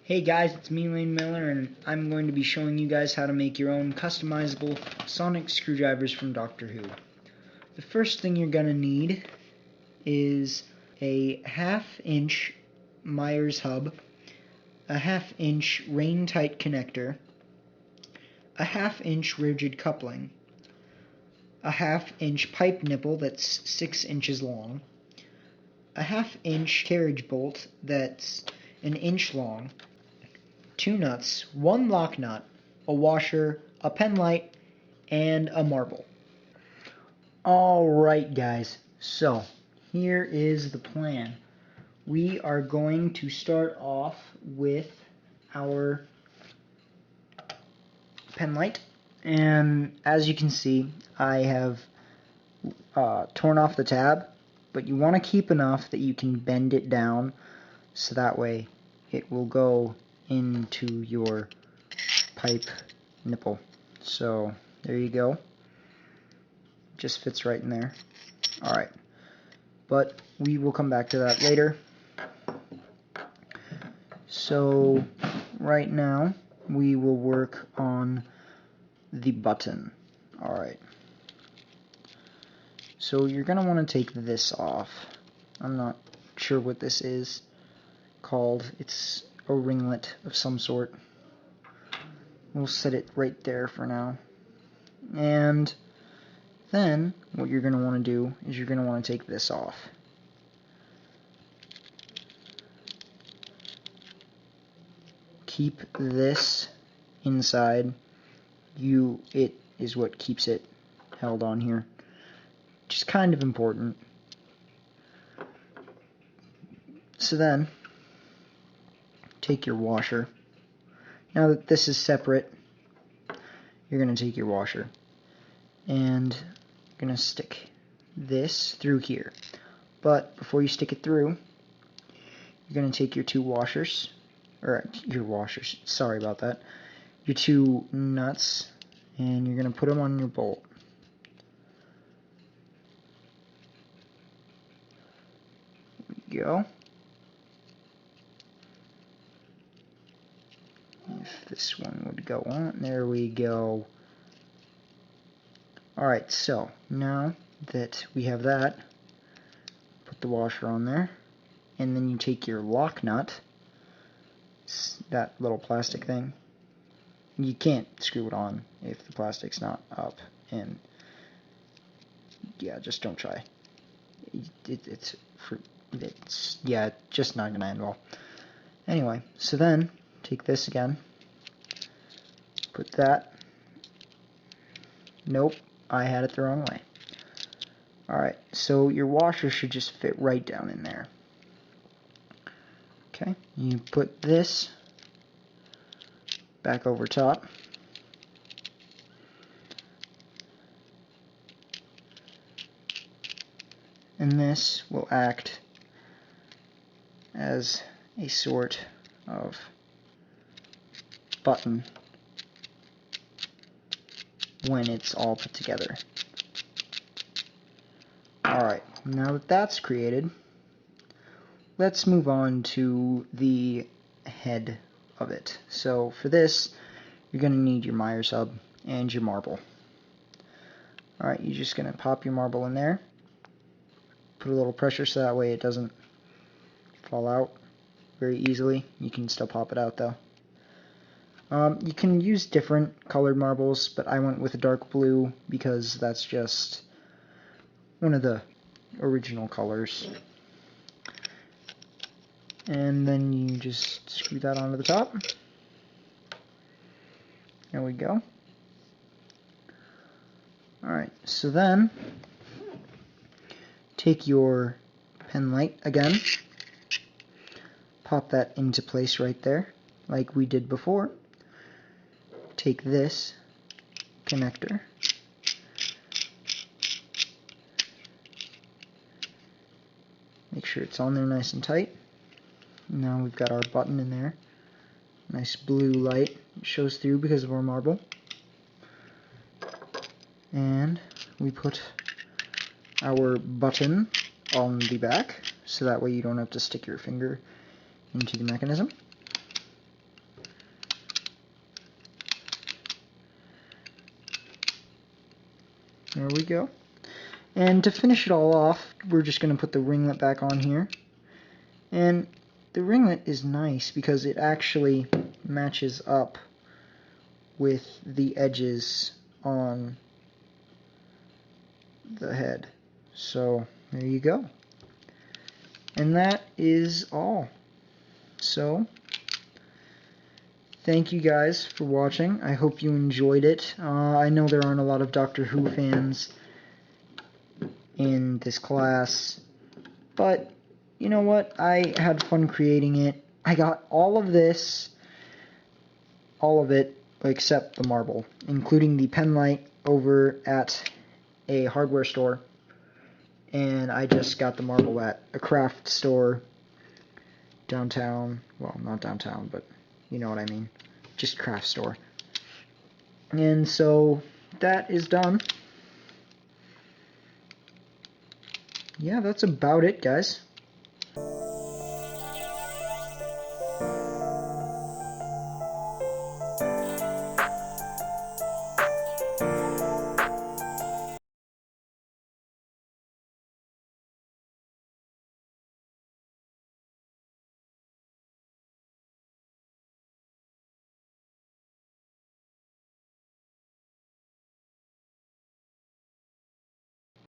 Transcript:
Hey guys, it's me, Lane Miller, and I'm going to be showing you guys how to make your own customizable Soonic screwdrivers from Doctor Who. The first thing you're going to need is a 1/2 inch Myers hub, a 1/2 inch rain tight connector, a 1/2 inch rigid coupling, a 1/2 inch pipe nipple that's 6 inches long, a 1/2 inch carriage bolt that's 1 inch long, 2 nuts, 1 lock nut, a washer, a pen light, and a marble. Alright guys, so here is the plan. We are going to start off with our pen light, and as you can see I have torn off the tab, but you want to keep enough that you can bend it down so that way it will go into your pipe nipple. So there you go, just fits right in there. Alright, but we will come back to that later. So right now we will work on the button. Alright, so you're going to want to take this off. I'm not sure what this is called. It's a ringlet of some sort. We'll set it right there for now. And then what you're going to want to do is you're going to want to take this off. Keep this inside. It is what keeps it held on here. Which is kind of important. So then take your washer. Now that this is separate, you're going to take your washer and you're going to stick this through here. But before you stick it through, you're going to take your two washers, sorry about that, your two nuts, and you're going to put them on your bolt. There we go. If this one would go on, there we go. Alright, so now that we have that, put the washer on there, and then you take your lock nut, that little plastic thing. You can't screw it on if the plastic's not up, and yeah, just don't try. It's just not gonna end well. Anyway, so then take this again, put that. Nope, I had it the wrong way. Alright, so your washer should just fit right down in there. Okay, you put this back over top. And this will act as a sort of button when it's all put together. Alright, now that that's created, let's move on to the head of it. So for this, you're going to need your Myers hub and your marble. Alright, you're just going to pop your marble in there, put a little pressure so that way it doesn't fall out very easily. You can still pop it out though. You can use different colored marbles, but I went with a dark blue because that's just one of the original colors. And then you just screw that onto the top. There we go. Alright, so then take your pen light again, pop that into place right there like we did before. Take this connector, make sure it's on there nice and tight. Now we've got our button in there. Nice blue light. It shows through because of our marble. And we put our button on the back, so that way you don't have to stick your finger into the mechanism. There we go. And to finish it all off, we're just going to put the ringlet back on here. And the ringlet is nice because it actually matches up with the edges on the head. So there you go. And that is all. So thank you guys for watching. I hope you enjoyed it. I know there aren't a lot of Doctor Who fans in this class, but you know what? I had fun creating it. I got all of this, all of it, except the marble, including the pen light over at a hardware store. And I just got the marble at a craft store downtown. Well, not downtown, but you know what I mean. Just craft store. And so that is done. Yeah, that's about it, guys.